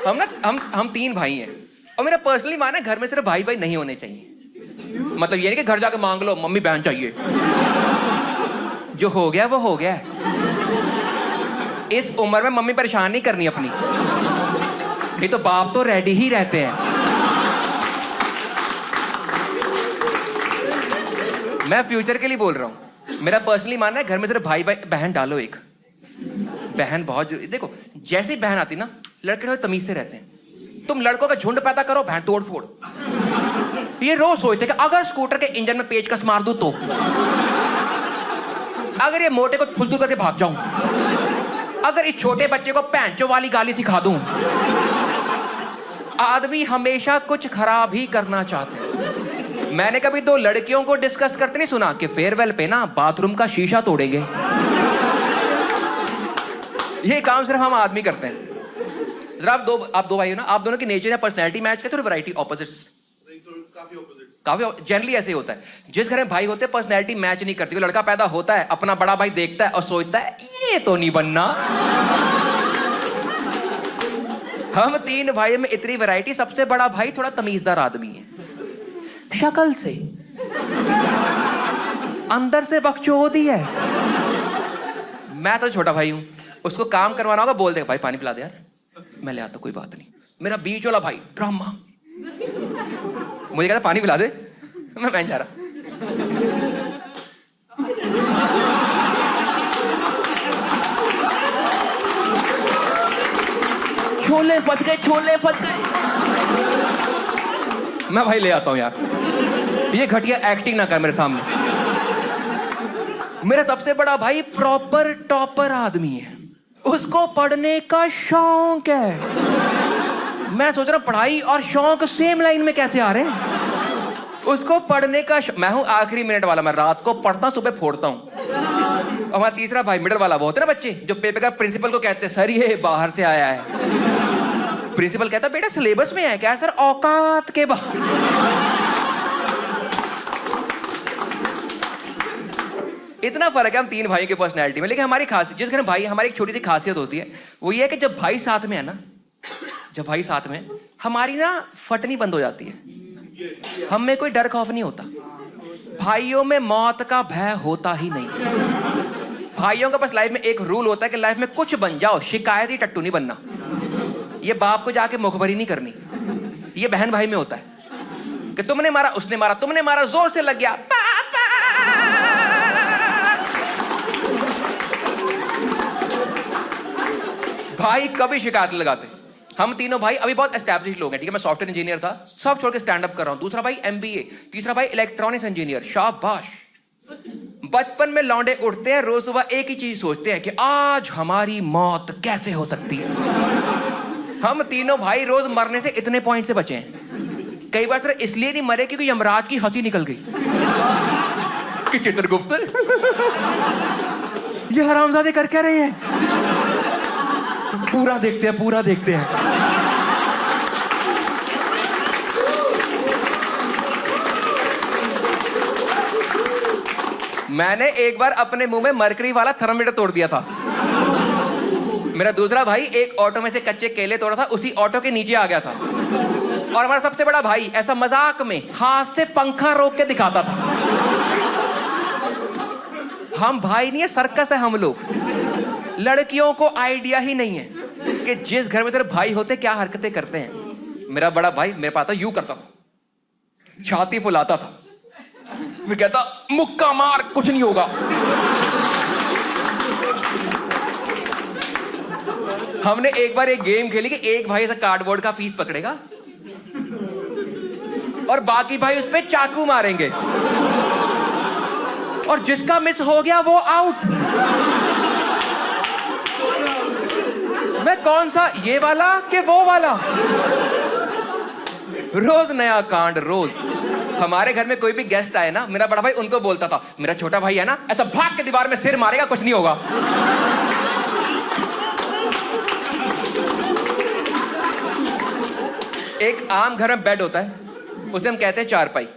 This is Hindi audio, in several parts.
हम 3 भाई हैं और मेरा पर्सनली मानना है घर में सिर्फ भाई भाई नहीं होने चाहिए। मतलब ये नहीं कि घर जाके मांग लो मम्मी बहन चाहिए, जो हो गया वो हो गया। इस उम्र में मम्मी परेशान नहीं करनी अपनी, नहीं तो बाप तो रेडी ही रहते हैं। मैं फ्यूचर के लिए बोल रहा हूं, मेरा पर्सनली मानना है घर में सिर्फ भाई भाई बहन डालो एक। बहन बहुत जरूरी। देखो जैसे बहन आती ना, लड़के थोड़े तमीज से रहते हैं। तुम लड़कों का झुंड पैदा करो, बहन तोड़ फोड़। ये रोज सोचते कि अगर स्कूटर के इंजन में पेचकस मार दूं तो, अगर ये मोटे को फुलतू करके भाग जाऊं, अगर इस छोटे बच्चे को पैंचो वाली गाली सिखा दूं। आदमी हमेशा कुछ खराब ही करना चाहते हैं। मैंने कभी 2 लड़कियों को डिस्कस करते नहीं सुना कि फेयरवेल पे ना बाथरूम का शीशा तोड़ेंगे। ये काम सिर्फ हम आदमी करते हैं। जरा आप दो भाई हो ना, आप दोनों की नेचर या पर्सनैलिटी मैच करते हो, वैरायटी ऑपोजिट्स। काफी जनरली ऐसे ही होता है। जिस घर में भाई होते हैं पर्सनैलिटी मैच नहीं करती। लड़का पैदा होता है, अपना बड़ा भाई देखता है और सोचता है ये तो नहीं बनना। हम 3 भाई में इतनी वैरायटी। सबसे बड़ा भाई थोड़ा तमीजदार आदमी है शक्ल से, अंदर से बकचोदी है। मैं तो छोटा भाई हूं, उसको काम करवाना होगा बोल देगा भाई पानी पिला दे यार, मैं ले आता कोई बात नहीं। मेरा बीच वाला भाई ड्रामा, मुझे कहता पानी पिला दे, मैं बहन जा रहा। छोले फंस गए, छोले फंस गए। मैं भाई ले आता हूं यार, ये घटिया एक्टिंग ना कर मेरे सामने। मेरा सबसे बड़ा भाई प्रॉपर टॉपर आदमी है, उसको पढ़ने का शौक है। मैं सोच रहा पढ़ाई और शौक सेम लाइन में कैसे आ रहे हैं। उसको पढ़ने का मैं हूं आखिरी मिनट वाला, मैं रात को पढ़ता सुबह फोड़ता हूं। और हमारा तीसरा भाई मिडल वाला, वो होते ना बच्चे जो पेपर का प्रिंसिपल को कहते हैं सर ये बाहर से आया है। प्रिंसिपल कहता बेटा सिलेबस में है क्या? सर औकात के बाहर। इतना फर्क है हम 3 भाई के पर्सनैलिटी में। लेकिन हमारी खासियत, जिस घर भाई, हमारी एक छोटी सी खासियत होती है, वो ये है कि जब भाई साथ में है ना, जब भाई साथ में, हमारी ना फटनी बंद हो जाती है। हम में कोई डर खौफ नहीं होता। भाइयों में मौत का भय होता ही नहीं। भाइयों का बस लाइफ में एक रूल होता है कि लाइफ में कुछ बन जाओ, शिकायती टट्टू नहीं बनना। ये बाप को जाके मुखबरी नहीं करनी। ये बहन भाई में होता है कि तुमने मारा, उसने मारा, तुमने मारा, जोर से लग गया, पापा। भाई कभी शिकायत लगाते। हम तीनों भाई अभी बहुत एस्टैब्लिश लोग हैं, ठीक है। मैं सॉफ्टवेयर इंजीनियर था, सब छोड़ के स्टैंड अप कर रहा हूं। दूसरा भाई MBA, तीसरा भाई इलेक्ट्रॉनिक्स इंजीनियर, शाबाश। बचपन में लौंडे उठते हैं, रोज सुबह एक ही चीज सोचते हैं कि आज हमारी मौत कैसे हो सकती है। हम तीनों भाई रोज मरने से इतने पॉइंट से बचे हैं। कई बार सिर्फ इसलिए नहीं मरे क्योंकि यमराज की हंसी निकल गई कि चित्रगुप्त ये हरामजादे कर क्या रहे हैं। पूरा देखते हैं, पूरा देखते हैं। मैंने एक बार अपने मुंह में मरकरी वाला थर्मामीटर तोड़ दिया था। मेरा दूसरा भाई एक ऑटो में से कच्चे केले तोड़ा था, उसी ऑटो के नीचे आ गया था। और हमारा सबसे बड़ा भाई ऐसा मजाक में हाथ से पंखा रोक के दिखाता था। हम भाई नहीं है, सर्कस है हम लोग। लड़कियों को आइडिया ही नहीं है कि जिस घर में सिर्फ भाई होते क्या हरकतें करते हैं। मेरा बड़ा भाई मेरे पास यूं करता था, छाती फुलाता था, फिर कहता मुक्का मार कुछ नहीं होगा। हमने एक बार एक गेम खेली कि एक भाई ऐसा कार्डबोर्ड का पीस पकड़ेगा और बाकी भाई उस पे चाकू मारेंगे और जिसका मिस हो गया वो आउट। मैं कौन सा, ये वाला कि वो वाला? रोज नया कांड, रोज। हमारे घर में कोई भी गेस्ट आए ना, मेरा बड़ा भाई उनको बोलता था, मेरा छोटा भाई है ना ऐसा भाग के दीवार में सिर मारेगा, कुछ नहीं होगा। एक आम घर में बेड होता है, उसे हम कहते हैं चारपाई।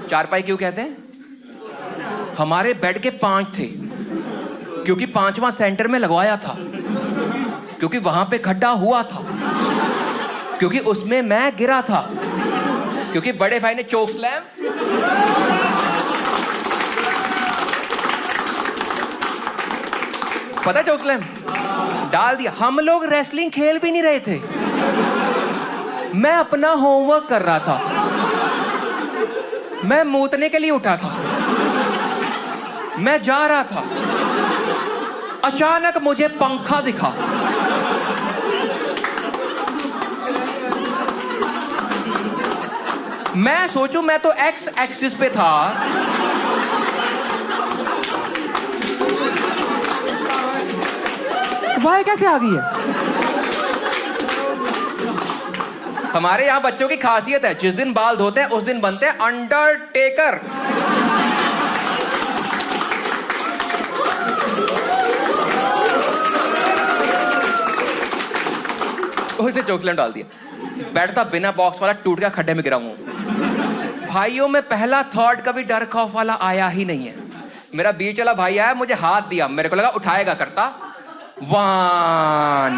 चारपाई क्यों कहते हैं? हमारे बेड के 5 थे क्योंकि 5वां सेंटर में लगवाया था, क्योंकि वहां पे खड्डा हुआ था। क्योंकि उसमें मैं गिरा था, क्योंकि बड़े भाई ने चोक स्लैम, पता है चोक स्लैम डाल दिया। हम लोग रेसलिंग खेल भी नहीं रहे थे, मैं अपना होमवर्क कर रहा था, मैं मूतने के लिए उठा था, मैं जा रहा था, अचानक मुझे पंखा दिखा। मैं सोचूं मैं तो एक्स एक्सिस पे था, भाई क्या आ गई है। हमारे यहां बच्चों की खासियत है, जिस दिन बाल धोते हैं उस दिन बनते हैं अंडरटेकर। उसने चोकलेट डाल दिया, बैठता बिना बॉक्स वाला, टूट गया, खड्डे में गिरा हूं। भाइयों में पहला थॉट कभी डर खौफ वाला आया ही नहीं है। मेरा बीच वाला भाई आया, मुझे हाथ दिया, मेरे को लगा उठाएगा, करता 1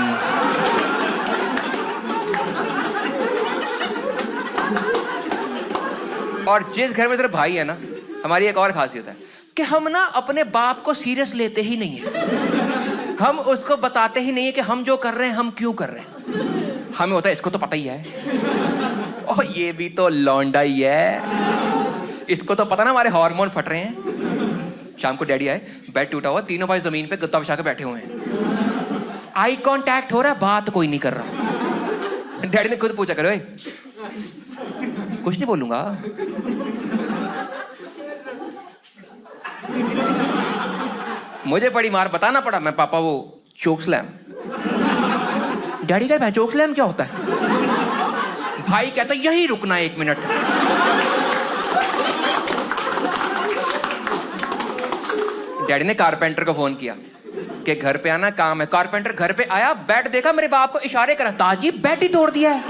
और जिस घर में सिर्फ भाई है ना, हमारी एक और खासियत है कि हम ना अपने बाप को सीरियस लेते ही नहीं है। हम उसको बताते ही नहीं है कि हम जो कर रहे हैं हम क्यों कर रहे हैं। हमें होता है इसको तो पता ही है, और ये भी तो लौंडा ही है, इसको तो पता ना हमारे हार्मोन फट रहे हैं। शाम को डैडी आए, बेड टूटा हुआ, तीनों भाई जमीन पे गद्दा बिछा के बैठे हुए हैं, आई कांटेक्ट हो रहा है, बात कोई नहीं कर रहा। डैडी ने खुद पूछा, करो कुछ नहीं बोलूंगा। मुझे बड़ी मार बताना पड़ा, मैं पापा वो चोक स्लैम। डैडी कहता है चोक स्लैम क्या होता है? भाई कहता यही रुकना 1 मिनट। डैडी ने कारपेंटर को फोन किया कि घर पे आना, काम है। कारपेंटर घर पे आया, बेड देखा, मेरे बाप को इशारे करा, ताजी बेड ही तोड़ दिया है।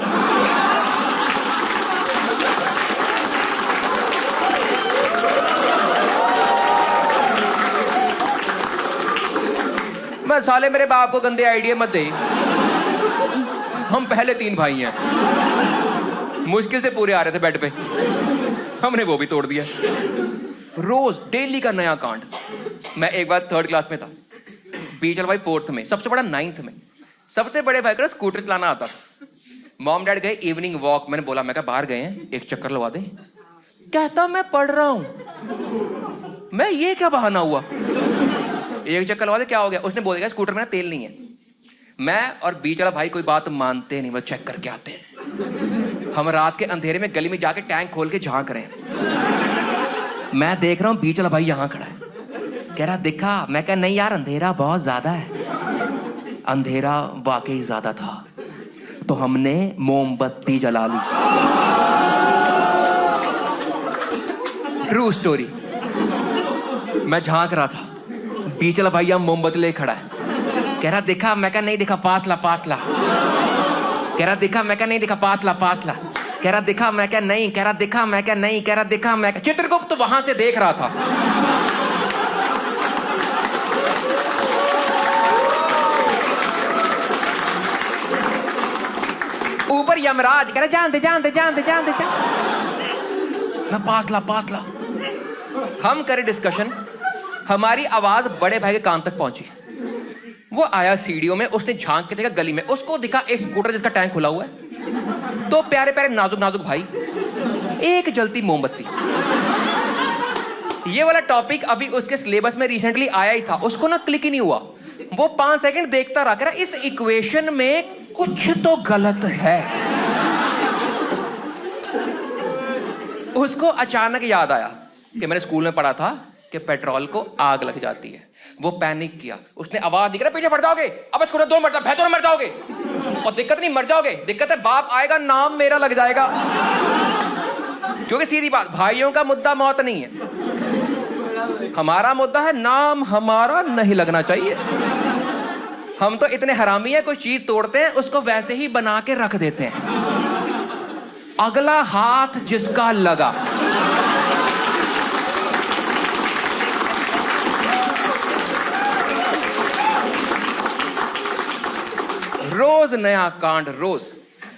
मैं साले मेरे बाप को गंदे आइडिया मत दे, हम पहले 3 भाई हैं, मुश्किल से पूरे आ रहे थे बेड पे, हमने वो भी तोड़ दिया। रोज डेली का नया कांड। मैं एक बार 3rd क्लास में था, बीच वाला भाई 4th में, सबसे बड़ा 9th में। सबसे बड़े भाई को स्कूटर चलाना आता था। मॉम डैड गए इवनिंग वॉक, मैंने बोला, मैं बाहर गए हैं, एक चक्कर लगा दे। कहता मैं पढ़ रहा हूं। मैं ये क्या बहाना हुआ, एक चक्कर लगा दे, क्या हो गया? उसने बोल दिया स्कूटर में तेल नहीं है। मैं और बीच वाला भाई कोई बात मानते नहीं, वो चेक करके आते हैं। हम रात के अंधेरे में गली में जाके टैंक खोल के झांक रहे हैं। मैं देख रहा हूँ बीच वाला भाई यहाँ खड़ा है, कह रहा देखा? मैं कह नहीं यार, अंधेरा बहुत ज्यादा है। अंधेरा वाकई ज्यादा था, तो हमने मोमबत्ती जला ली। True story. मैं झांक रहा था, बीच वाला भाई मोमबत्ती ले खड़ा है, कह रहा देखा? मैं कहा नहीं देखा, पास ला। कह रहा देखा? मैं कहा नहीं देखा, पास ला। कह रहा देखा? मैं कहा नहीं। कह रहा देखा? मैं कहा नहीं। कह रहा देखा? मैं चित्रगुप्त तो वहां से देख रहा था। ऊपर यमराज कह रहा जान दे। मैं पास ला। हम करे डिस्कशन, हमारी आवाज बड़े भाई के कान तक पहुंची। वो आया सीढ़ियों में, उसने झांक के देखा गली में, उसको दिखा एक स्कूटर जिसका टैंक खुला हुआ है, तो प्यारे प्यारे नाजुक भाई, एक जलती मोमबत्ती। ये वाला टॉपिक अभी उसके सिलेबस में रिसेंटली आया ही था, उसको ना क्लिक ही नहीं हुआ। वो 5 सेकंड देखता रहा, कह रहा इस इक्वेशन में कुछ तो गलत है। उसको अचानक याद आया कि मैंने स्कूल में पढ़ा था कि पेट्रोल को आग लग जाती है। वो पैनिक किया, उसने आवाज दी, पीछे फट जाओगे, अब इसको दो मर जाओगे। और दिक्कत नहीं, मर जाओगे, दिक्कत है बाप आएगा, नाम मेरा लग जाएगा। क्योंकि सीधी बात, भाइयों का मुद्दा मौत नहीं है, हमारा मुद्दा है नाम हमारा नहीं लगना चाहिए। हम तो इतने हरामी हैं, कोई चीज तोड़ते हैं उसको वैसे ही बना के रख देते हैं, अगला हाथ जिसका लगा। रोज नया कांड, रोज।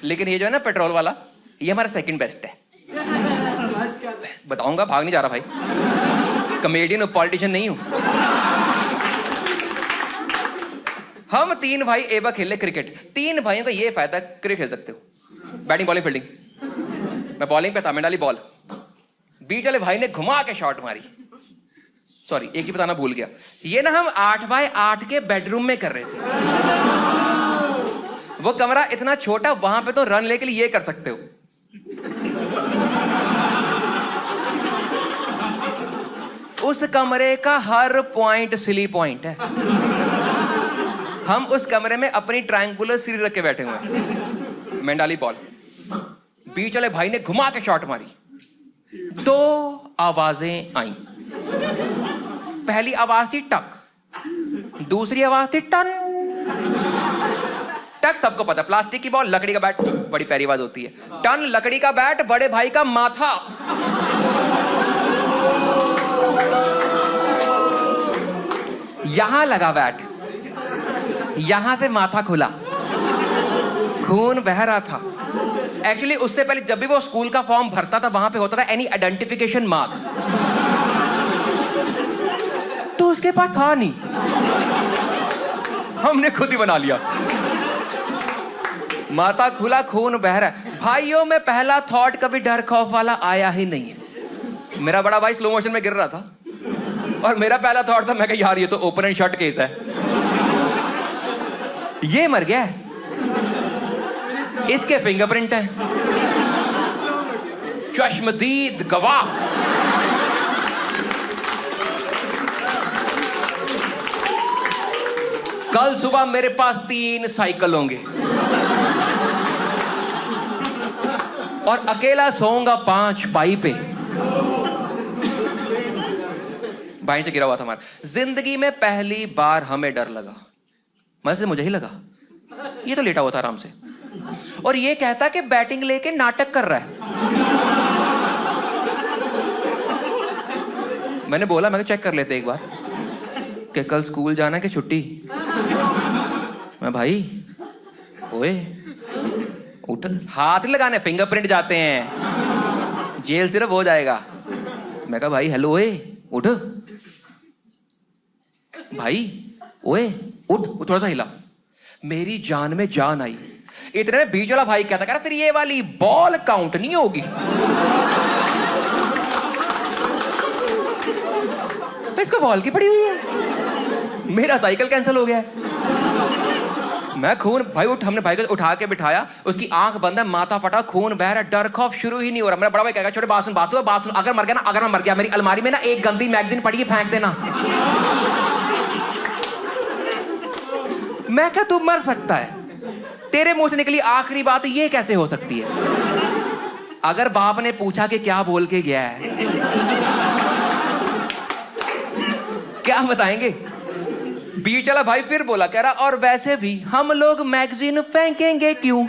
लेकिन ये जो है ना पेट्रोल वाला, ये हमारा सेकंड बेस्ट है। बताऊंगा, भाग नहीं जा रहा भाई, कॉमेडियन और पॉलिटिशियन नहीं हूं। हम 3 भाई एक बार खेले क्रिकेट। 3 भाइयों का ये फायदा, क्रिकेट खेल सकते हो, बैटिंग बॉलिंग फील्डिंग। मैं बॉलिंग पे था, मैं डाली बॉल, बीच वाले भाई ने घुमा के शॉट मारी। सॉरी, एक ही बताना भूल गया, ये ना हम 8x8 के बेडरूम में कर रहे थे। वो कमरा इतना छोटा, वहां पे तो रन लेने के लिए ये कर सकते हो। उस कमरे का हर पॉइंट सिली पॉइंट है। हम उस कमरे में अपनी ट्रायंगुलर सीरीज रख के बैठे हुए हैं। मैं डाली बॉल, बीच वाले भाई ने घुमा के शॉट मारी। 2 आवाजें आई। पहली आवाज थी टक, दूसरी आवाज थी टन। टक सबको पता, प्लास्टिक की बॉल, लकड़ी का बैट, बड़ी प्यारी आवाज होती है। टन लकड़ी का बैट, बड़े भाई का माथा। यहां लगा बैट, यहां से माथा खुला, खून बह रहा था। एक्चुअली उससे पहले जब भी वो स्कूल का फॉर्म भरता था, वहां पे होता था एनी आइडेंटिफिकेशन मार्क, तो उसके पास था नहीं, हमने खुद ही बना लिया। माथा खुला, खून बह रहा है। भाइयों में पहला थॉट कभी डर खौफ वाला आया ही नहीं है। मेरा बड़ा भाई स्लो मोशन में गिर रहा था और मेरा पहला थॉट था, मैं कहा यार ये तो ओपन एंड शट केस है, ये मर गया है, इसके फिंगरप्रिंट है, चश्मदीद गवाह। कल सुबह मेरे पास 3 साइकिल होंगे और अकेला सोऊंगा 5 पाई पे। भाई से गिरा हुआ था हमारा। जिंदगी में पहली बार हमें डर लगा, मतलब से मुझे ही लगा। ये तो लेटा हुआ था आराम से और ये कहता कि बैटिंग लेके नाटक कर रहा है। मैंने बोला, मैं चेक कर लेते एक बार कि कल स्कूल जाना कि छुट्टी। मैं भाई ओए उठ, हाथ ही लगाने, फिंगरप्रिंट जाते हैं, जेल सिर्फ हो जाएगा। मैं कहा भाई हेलो, ओए उठ भाई, ओए उठ। थोड़ा सा हिला, मेरी जान में जान आई। इतने में बीच वाला भाई कहता, फिर ये वाली बॉल काउंट नहीं होगी। तो इसको बॉल की पड़ी हुई है, मेरा साइकिल कैंसिल हो गया है। मैं खून, भाई उठ, हमने भाई को उठा के बिठाया, उसकी आंख बंद है, माथा फटा, खून बह रहा, डर खौफ शुरू ही नहीं हो रहा। मेरा बड़ा भाई कहेगा छोटे बात सुन, अगर मर गया ना, अगर मैं मर गया, मेरी अलमारी में ना एक गंदी मैगजीन पड़ी है, फेंक देना। मैं क्या, तू मर सकता है, तेरे मुंह से निकली आखिरी बात ये कैसे हो सकती है? अगर बाप ने पूछा कि क्या बोल के गया है, क्या बताएंगे? बीच वाला भाई फिर बोला, कह रहा और वैसे भी हम लोग मैगजीन फेंकेंगे क्यों?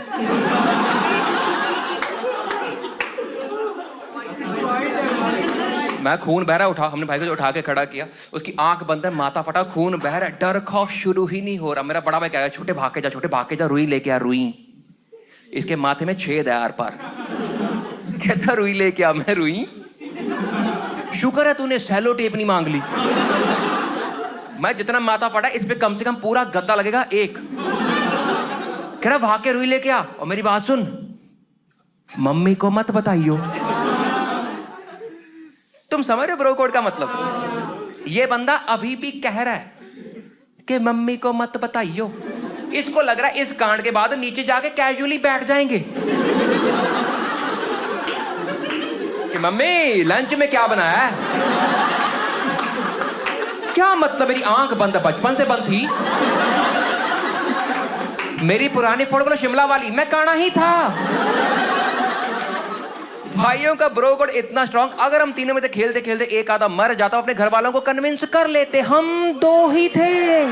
मैं खून बह रहा उठा, हमने भाई को उठा के खड़ा किया, उसकी आंख बंद है, माथा फटा, खून बह रहा, डर खौफ शुरू ही नहीं हो रहा। मेरा बड़ा भाई कह रहा, छोटे भाग के जा, रुई लेके आ, रुई। इसके माथे में छेद है आर पार। कहता रुई लेके आ। मैं रुई, शुक्र है तूने सेलो टेप नहीं मांग ली। मैं जितना माथा फटा, इस पे कम से कम पूरा गद्दा लगेगा एक। कह रहा भाग के रुई लेके आ, और मेरी बात सुन, मम्मी को मत बताइयो। तुम समझ रहे हो ब्रो कोड का मतलब? ये बंदा अभी भी कह रहा है कि मम्मी को मत बताइयो। इसको लग रहा है इस कांड के बाद नीचे जाके कैजुअली बैठ जाएंगे कि मम्मी लंच में क्या बनाया है? क्या मतलब? मेरी आंख बंद, बचपन से बंद थी। मेरी पुरानी फोटो शिमला वाली, मैं काना ही था। भाइयों का ब्रो कोड इतना स्ट्रांग, अगर हम तीनों में से खेलते खेलते एक आधा मर जाता, अपने घर वालों को कन्विंस कर लेते, हम 2 ही थे।